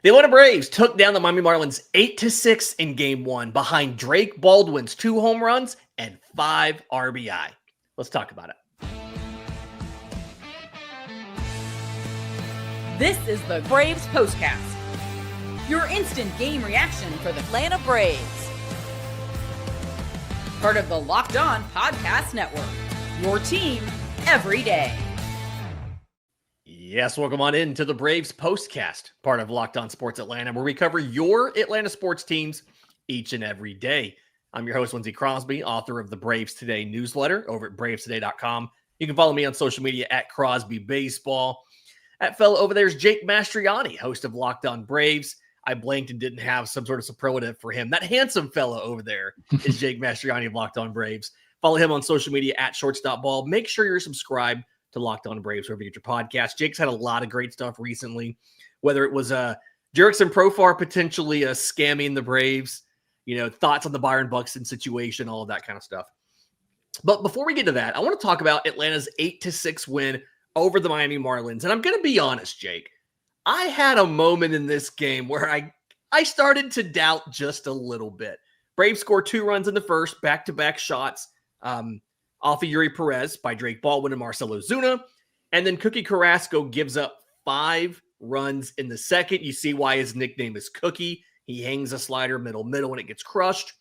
The Atlanta Braves took down the Miami Marlins 8-6 in Game 1 behind Drake Baldwin's 2 home runs and 5 RBI. Let's talk about it. This is the Braves Postcast, your instant game reaction for the Atlanta Braves. Part of the Locked On Podcast Network, your team every day. Yes, welcome on in to the Braves Postcast, part of Locked On Sports Atlanta, where we cover your Atlanta sports teams each and every day. I'm your host, Lindsay Crosby, author of the Braves Today newsletter over at bravestoday.com. You can follow me on social media at Crosby Baseball. That fellow over there is Jake Mastroianni, host of Locked On Braves. I blanked and didn't have some sort of superlative for him. That handsome fellow over there is Jake Mastroianni of Locked On Braves. Follow him on social media at shorts.ball. Make sure you're subscribed to Locked On Braves wherever you get your podcast. Jake's had a lot of great stuff recently, whether it was Jurickson Profar potentially scamming the Braves, thoughts on the Byron Buxton situation, all of that kind of stuff. But before we get to that, I want to talk about Atlanta's 8-6 win over the Miami Marlins. And I'm going to be honest, Jake, I had a moment in this game where I started to doubt just a little bit. Braves scored 2 runs in the first, back-to-back shots, off of Yuri Perez by Drake Baldwin and Marcell Ozuna. And then Cookie Carrasco gives up 5 runs in the second. You see why his nickname is Cookie. He hangs a slider middle, and it gets crushed.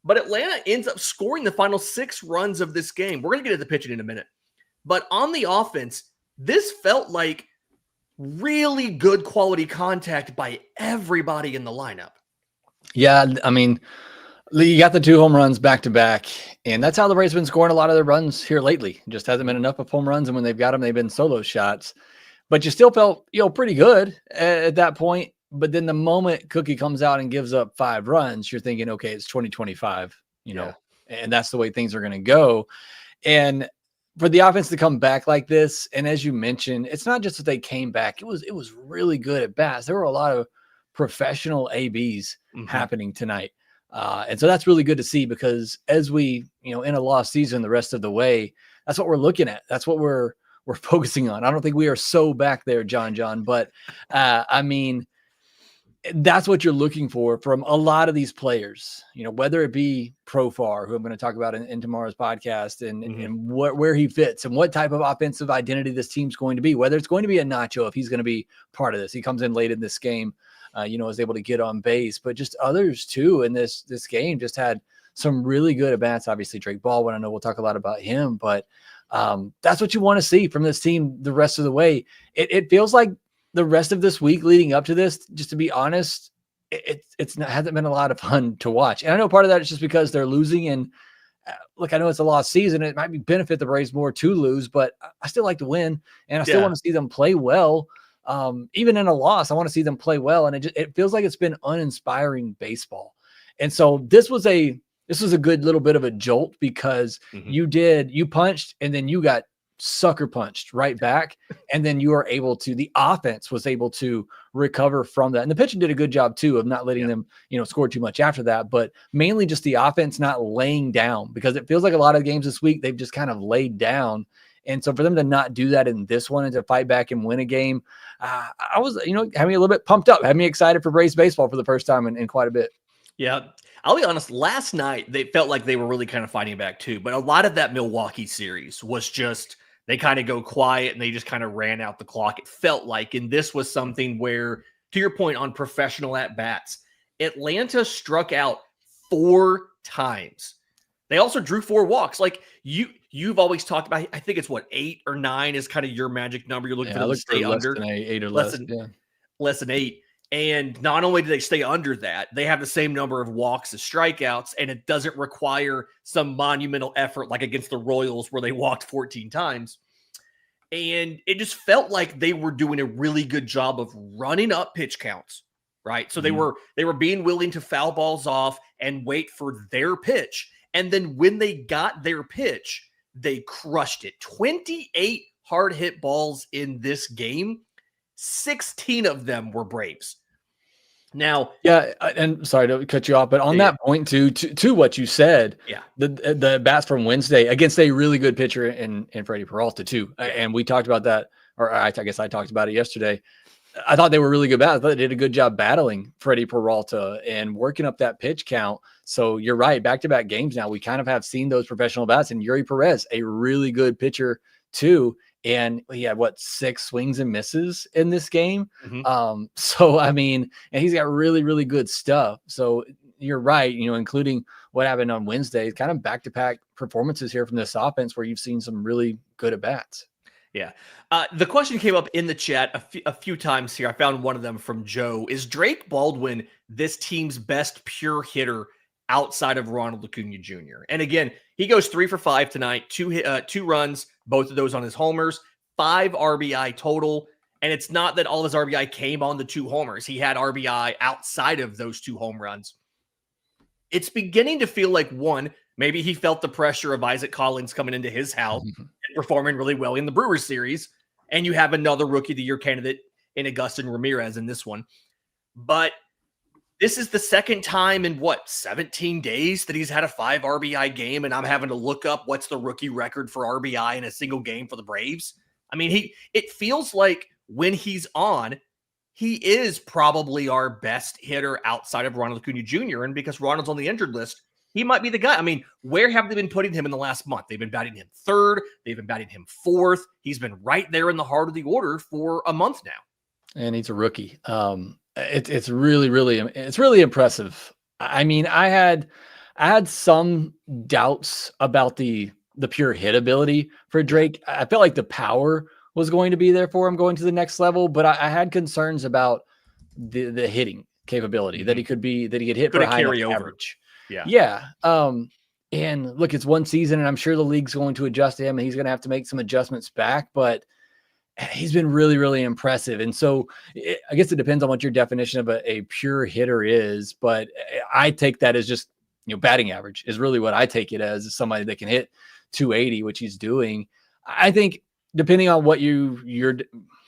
But Atlanta ends up scoring the final 6 runs of this game. We're going to get to the pitching in a minute. But on the offense, this felt like really good quality contact by everybody in the lineup. Yeah, I mean, you got the 2 home runs back-to-back, and that's how the Braves have been scoring a lot of their runs here lately. Just hasn't been enough of home runs, and when they've got them, they've been solo shots. But you still felt, pretty good at that point. But then the moment Cookie comes out and gives up 5 runs, you're thinking, okay, it's 2025, and that's the way things are going to go. And for the offense to come back like this, and as you mentioned, it's not just that they came back. It was really good at bats. There were a lot of professional ABs happening tonight. And so that's really good to see, because as we, in a lost season, the rest of the way, that's what we're looking at. That's what we're focusing on. I don't think we are so back there, John, but I mean, that's what you're looking for from a lot of these players, whether it be Profar, who I'm going to talk about in tomorrow's podcast, and where he fits and what type of offensive identity this team's going to be, whether it's going to be a Nacho, if he's going to be part of this. He comes in late in this game, is able to get on base, but just others too in this game just had some really good at-bats. Obviously Drake Baldwin, I know we'll talk a lot about him, but that's what you want to see from this team the rest of the way. It feels like the rest of this week leading up to this, just to be honest, it hasn't been a lot of fun to watch. And I know part of that is just because they're losing, and look, I know it's a lost season. It might benefit the Braves more to lose, but I still like to win, and I still want to see them play well. Even in a loss, I want to see them play well. And it feels like it's been uninspiring baseball. And so this was a good little bit of a jolt, because you punched and then you got sucker punched right back. And then the offense was able to recover from that. And the pitching did a good job too of not letting them, score too much after that, but mainly just the offense not laying down, because it feels like a lot of games this week, they've just kind of laid down. And so for them to not do that in this one and to fight back and win a game, I was, having me a little bit pumped up, had me excited for Braves baseball for the first time in quite a bit. Yeah. I'll be honest, last night, they felt like they were really kind of fighting back too. But a lot of that Milwaukee series was just, they kind of go quiet and they just kind of ran out the clock. It felt like, and this was something where, to your point on professional at-bats, Atlanta struck out 4 times. They also drew 4 walks. Like you've always talked about, I think it's 8 or 9 is kind of your magic number. You're looking for them to stay under. Less than 8 or less. Less than 8. And not only do they stay under that, they have the same number of walks as strikeouts, and it doesn't require some monumental effort like against the Royals where they walked 14 times. And it just felt like they were doing a really good job of running up pitch counts, right? So they were being willing to foul balls off and wait for their pitch. And then when they got their pitch, they crushed it. 28 hard hit balls in this game. 16 of them were Braves. Now, yeah, and sorry to cut you off, but on that point to what you said, the bats from Wednesday against a really good pitcher in Freddie Peralta too, and we talked about that, or I guess I talked about it yesterday. I thought they were really good bats. I thought they did a good job battling Freddie Peralta and working up that pitch count. So you're right. Back-to-back games now, we kind of have seen those professional bats, and Yuri Perez, a really good pitcher too. And he had 6 swings and misses in this game. So, I mean, and he's got really, really good stuff. So you're right, including what happened on Wednesday, kind of back-to-back performances here from this offense where you've seen some really good at-bats. Yeah. The question came up in the chat a few times here. I found one of them from Joe. Is Drake Baldwin this team's best pure hitter outside of Ronald Acuna Jr.? And again, he goes 3 for 5 tonight, 2 runs, both of those on his homers, 5 RBI total. And it's not that all his RBI came on the 2 homers. He had RBI outside of those 2 home runs. It's beginning to feel like, one, maybe he felt the pressure of Isaac Collins coming into his house and performing really well in the Brewers series. And you have another Rookie of the Year candidate in Agustin Ramirez in this one. But this is the second time in 17 days that he's had a 5 RBI game. And I'm having to look up what's the rookie record for RBI in a single game for the Braves. I mean, it feels like when he's on, he is probably our best hitter outside of Ronald Acuna Jr. And because Ronald's on the injured list, he might be the guy. I mean, where have they been putting him in the last month? They've been batting him 3rd. They've been batting him 4th. He's been right there in the heart of the order for a month now. And he's a rookie. It's really impressive. I mean, I had some doubts about the pure hit ability for Drake. I felt like the power was going to be there for him going to the next level, but I had concerns about the hitting capability that he could hit for a high average. Yeah. And look, it's one season, and I'm sure the league's going to adjust to him, and he's going to have to make some adjustments back, but he's been really, really impressive. And so I guess it depends on what your definition of a pure hitter is, but I take that as just, batting average is really what I take it as somebody that can hit 280, which he's doing. I think depending on what you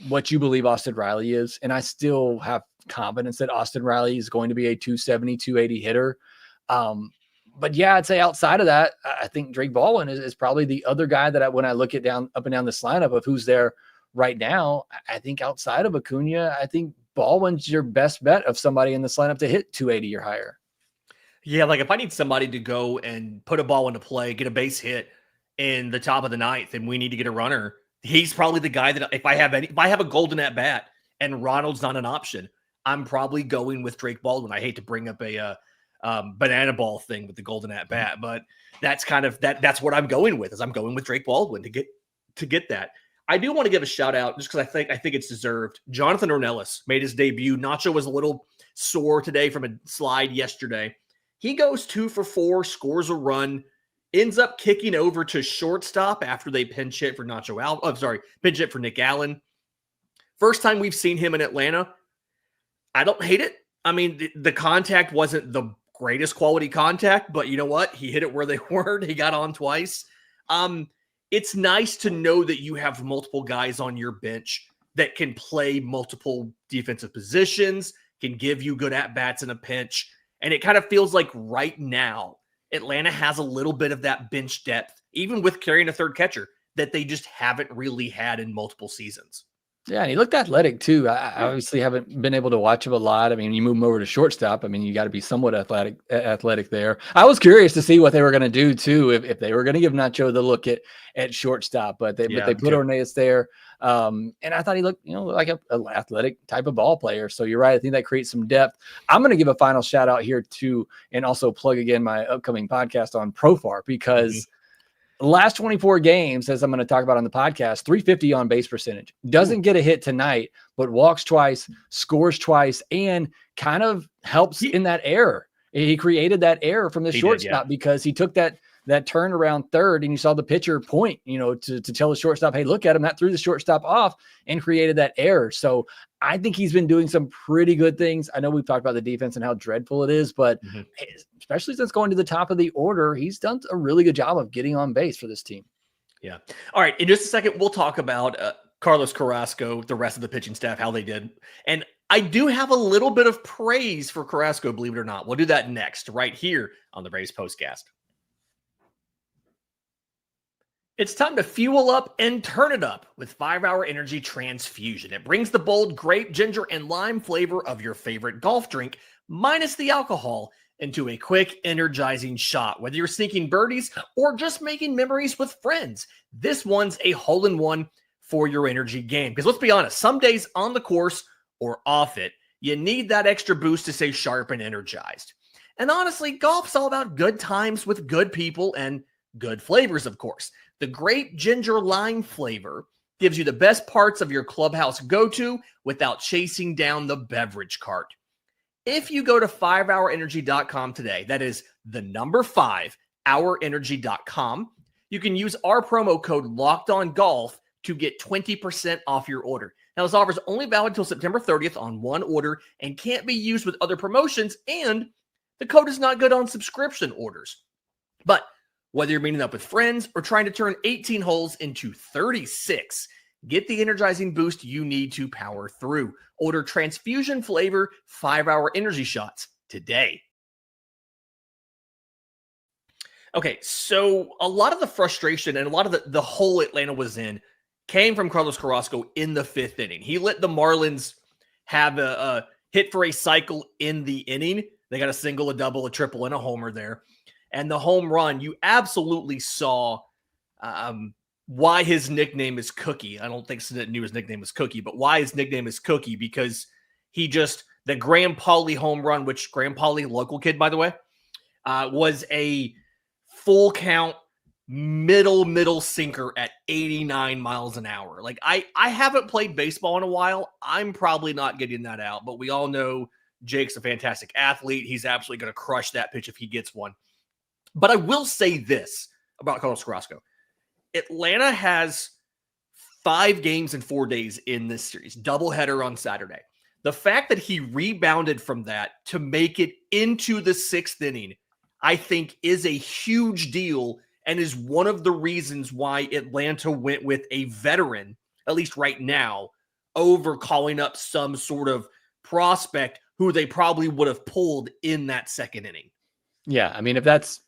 believe Austin Riley is, and I still have confidence that Austin Riley is going to be a 270, 280 hitter. But yeah, I'd say outside of that, I think Drake Baldwin is probably the other guy that when I look at up and down this lineup of who's there right now, I think outside of Acuna, I think Baldwin's your best bet of somebody in this lineup to hit 280 or higher. Yeah, like if I need somebody to go and put a ball into play, get a base hit in the top of the 9th, and we need to get a runner, he's probably the guy that if I have a golden at bat and Ronald's not an option, I'm probably going with Drake Baldwin. I hate to bring up a banana ball thing with the golden at bat, but that's kind of that's what I'm going with. I'm going with Drake Baldwin to get that. I do want to give a shout out just because I think it's deserved. Jonathan Ornelas made his debut. Nacho was a little sore today from a slide yesterday. He goes 2 for 4, scores a run, ends up kicking over to shortstop after they pinch hit for pinch hit for Nick Allen. First time we've seen him in Atlanta. I don't hate it. I mean, the contact wasn't the greatest quality contact, but you know what? He hit it where they were. He got on twice. It's nice to know that you have multiple guys on your bench that can play multiple defensive positions, can give you good at-bats in a pinch. And it kind of feels like right now, Atlanta has a little bit of that bench depth, even with carrying a third catcher, that they just haven't really had in multiple seasons. Yeah, and he looked athletic too. I obviously haven't been able to watch him a lot. I mean, you move him over to shortstop. I mean, you got to be somewhat athletic there. I was curious to see what they were going to do too, if they were going to give Nacho the look at shortstop, but they put Ornelas there. And I thought he looked, like an athletic type of ball player. So you're right. I think that creates some depth. I'm going to give a final shout out here too, and also plug again my upcoming podcast on Profar, because last 24 games, as I'm going to talk about on the podcast, 350 on base percentage. Doesn't get a hit tonight, but walks twice, scores twice, and kind of helps in that error. He created that error from the shortstop because he took that turn around third, and you saw the pitcher point, to tell the shortstop, hey, look at him. That threw the shortstop off and created that error. So I think he's been doing some pretty good things. I know we've talked about the defense and how dreadful it is, but especially since going to the top of the order, he's done a really good job of getting on base for this team. Yeah. All right. In just a second, we'll talk about Carlos Carrasco, the rest of the pitching staff, how they did. And I do have a little bit of praise for Carrasco, believe it or not. We'll do that next, right here on the Braves Postcast. It's time to fuel up and turn it up with 5-Hour Energy Transfusion. It brings the bold grape, ginger, and lime flavor of your favorite golf drink, minus the alcohol, into a quick, energizing shot. Whether you're sneaking birdies or just making memories with friends, this one's a hole-in-one for your energy game. Because let's be honest, some days on the course or off it, you need that extra boost to stay sharp and energized. And honestly, golf's all about good times with good people and good flavors, of course. The grape ginger lime flavor gives you the best parts of your clubhouse go-to without chasing down the beverage cart. If you go to 5hourenergy.com today, that is the number 5hourenergy.com, you can use our promo code LOCKEDONGOLF to get 20% off your order. Now, this offer is only valid until September 30th on one order and can't be used with other promotions, and the code is not good on subscription orders. But whether you're meeting up with friends or trying to turn 18 holes into 36, get the energizing boost you need to power through. Order transfusion flavor 5-Hour Energy shots today. Okay, so a lot of the frustration and a lot of the hole Atlanta was in came from Carlos Carrasco in the 5th inning. He let the Marlins have a hit for a cycle in the inning. They got a single, a double, a triple, and a homer there. And the home run, you absolutely saw why his nickname is Cookie. I don't think Snit knew his nickname was Cookie, but why his nickname is Cookie, because the Graham Pauley home run, which Graham Pauley, local kid, by the way, was a full count, middle sinker at 89 miles an hour. Like, I haven't played baseball in a while. I'm probably not getting that out, but we all know Jake's a fantastic athlete. He's absolutely going to crush that pitch if he gets one. But I will say this about Carlos Carrasco. Atlanta has 5 games in 4 days in this series, doubleheader on Saturday. The fact that he rebounded from that to make it into the 6th inning, I think is a huge deal and is one of the reasons why Atlanta went with a veteran, at least right now, over calling up some sort of prospect who they probably would have pulled in that 2nd inning. Yeah, I mean, if that's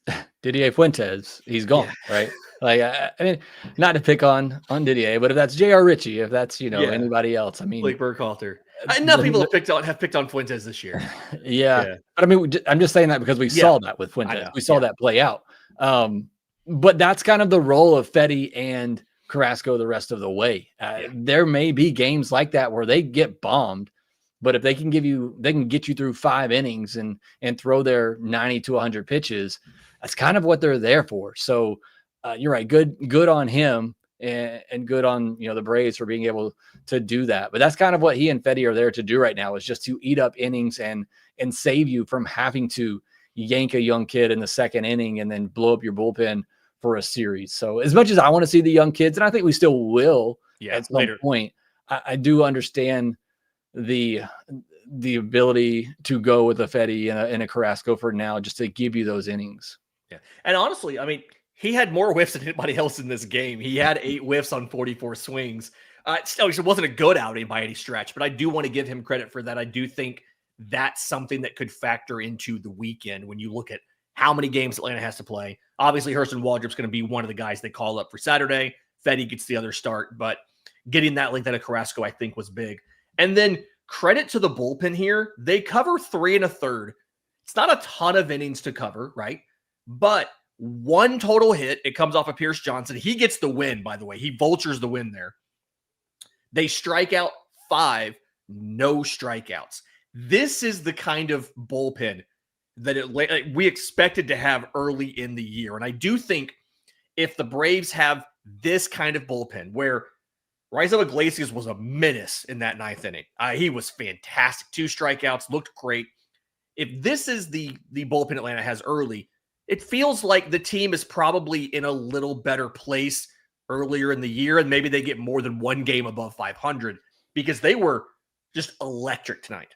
Didier Fuentes, he's gone, right? Like, I mean, not to pick on Didier, but if that's J.R. Ritchie, if that's, anybody else, I mean. Blake Burkhalter. Enough people have picked on Fuentes this year. Yeah. But I mean, I'm just saying that because we saw that with Fuentes. We saw that play out. But that's kind of the role of Fetty and Carrasco the rest of the way. There may be games like that where they get bombed, but if they can get you through 5 innings and throw their 90 to 100 pitches, that's kind of what they're there for. So you're right. Good on him and good on, the Braves for being able to do that. But that's kind of what he and Fetty are there to do right now, is just to eat up innings and save you from having to yank a young kid in the 2nd inning and then blow up your bullpen for a series. So as much as I want to see the young kids, and I think we still will at some point, I do understand the ability to go with a Fetty and a Carrasco for now, just to give you those innings. Yeah. And honestly, I mean, he had more whiffs than anybody else in this game. He had 8 whiffs on 44 swings. Still, it wasn't a good outing by any stretch, but I do want to give him credit for that. I do think that's something that could factor into the weekend when you look at how many games Atlanta has to play. Obviously, Hurston Waldrop's going to be one of the guys they call up for Saturday. Fetty gets the other start, but getting that link out of Carrasco, I think, was big. And then credit to the bullpen here. They cover 3 1/3. It's not a ton of innings to cover, right? But 1 total hit. It comes off of Pierce Johnson. He gets the win, by the way. He vultures the win there. They strike out 5, no strikeouts. This is the kind of bullpen that we expected to have early in the year. And I do think if the Braves have this kind of bullpen where Raisel Iglesias was a menace in that 9th inning. He was fantastic. 2 strikeouts, looked great. If this is the bullpen Atlanta has early, it feels like the team is probably in a little better place earlier in the year, and maybe they get more than 1 game above 500 because they were just electric tonight.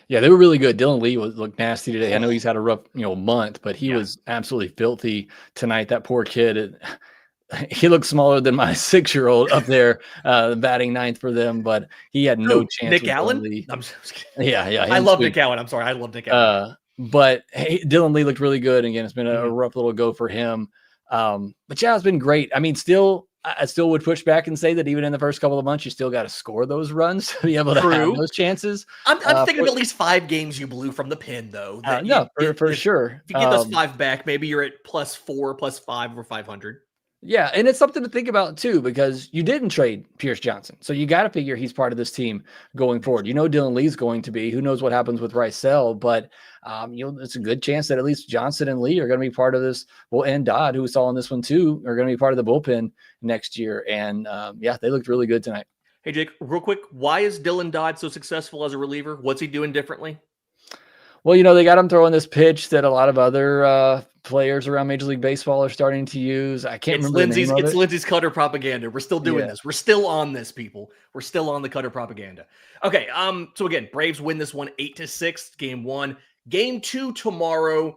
Yeah, they were really good. Dylan Lee looked nasty today. I know he's had a rough, month, but he was absolutely filthy tonight. That poor kid. He looked smaller than my 6-year-old up there, batting 9th for them, but he had no chance. Nick Allen? I'm just kidding. Yeah. I love Nick Allen. I'm sorry. I love Nick Allen. But hey, Dylan Lee looked really good. Again, it's been a rough little go for him. But yeah, it's been great. I mean, I still would push back and say that even in the first couple of months, you still got to score those runs to be able to have those chances. I'm thinking of at least 5 games you blew from the pen, though. For sure. If you get those 5 back, maybe you're at +4, +5 over 500. Yeah, and it's something to think about too, because you didn't trade Pierce Johnson. So you got to figure he's part of this team going forward. Dylan Lee's going to be. Who knows what happens with Rysell, but it's a good chance that at least Johnson and Lee are going to be part of this. Well, and Dodd, who we saw in this one too, are going to be part of the bullpen next year. And they looked really good tonight. Hey, Jake, real quick, why is Dylan Dodd so successful as a reliever? What's he doing differently? Well, they got him throwing this pitch that a lot of other players around Major League Baseball are starting to use. I can't remember the name of it. It's Lindsay's cutter propaganda. We're still doing this. We're still on this, people. We're still on the cutter propaganda. Okay, so again, Braves win this one 8-6, game 1. Game 2 tomorrow,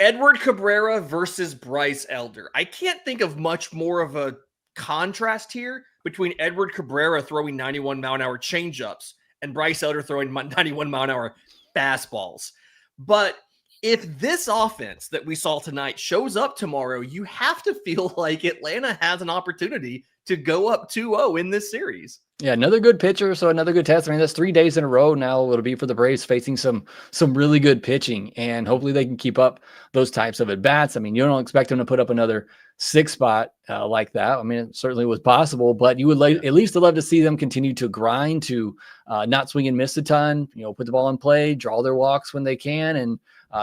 Edward Cabrera versus Bryce Elder. I can't think of much more of a contrast here between Edward Cabrera throwing 91-mile-an-hour changeups and Bryce Elder throwing 91-mile-an-hour fastballs. But if this offense that we saw tonight shows up tomorrow, you have to feel like Atlanta has an opportunity to go up 2-0 in this series. Yeah, another good pitcher, so another good test. I mean, that's 3 days in a row now. It'll be for the Braves facing some really good pitching, and hopefully they can keep up those types of at-bats. I mean, you don't expect them to put up another 6 spot like that. I mean, it certainly was possible, but you would at least love to see them continue to grind, to not swing and miss a ton, put the ball in play, draw their walks when they can, and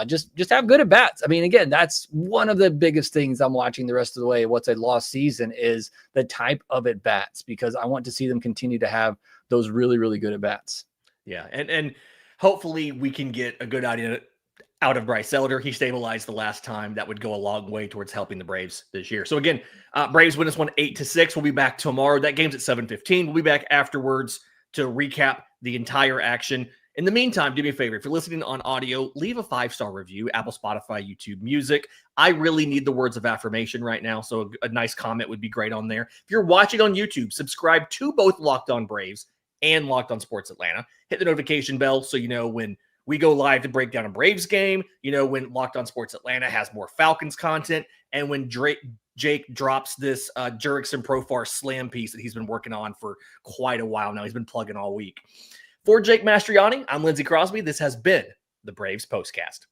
just have good at-bats. I mean, again, that's one of the biggest things I'm watching the rest of the way. What's a lost season is the type of at-bats, because I want to see them continue to have those really, really good at-bats. Yeah, and hopefully we can get a good idea out of Bryce Elder. He stabilized the last time. That would go a long way towards helping the Braves this year. So again, Braves win this one 8-6. We'll be back tomorrow. That game's at 7:15. We'll be back afterwards to recap the entire action. In the meantime, do me a favor. If you're listening on audio, leave a 5-star review, Apple, Spotify, YouTube Music. I really need the words of affirmation right now, so a nice comment would be great on there. If you're watching on YouTube, subscribe to both Locked On Braves and Locked On Sports Atlanta. Hit the notification bell so you know when we go live to break down a Braves game, when Locked On Sports Atlanta has more Falcons content, and when Jake drops this Jurickson Profar slam piece that he's been working on for quite a while now. He's been plugging all week. For Jake Mastroianni, I'm Lindsay Crosby. This has been the Braves Postcast.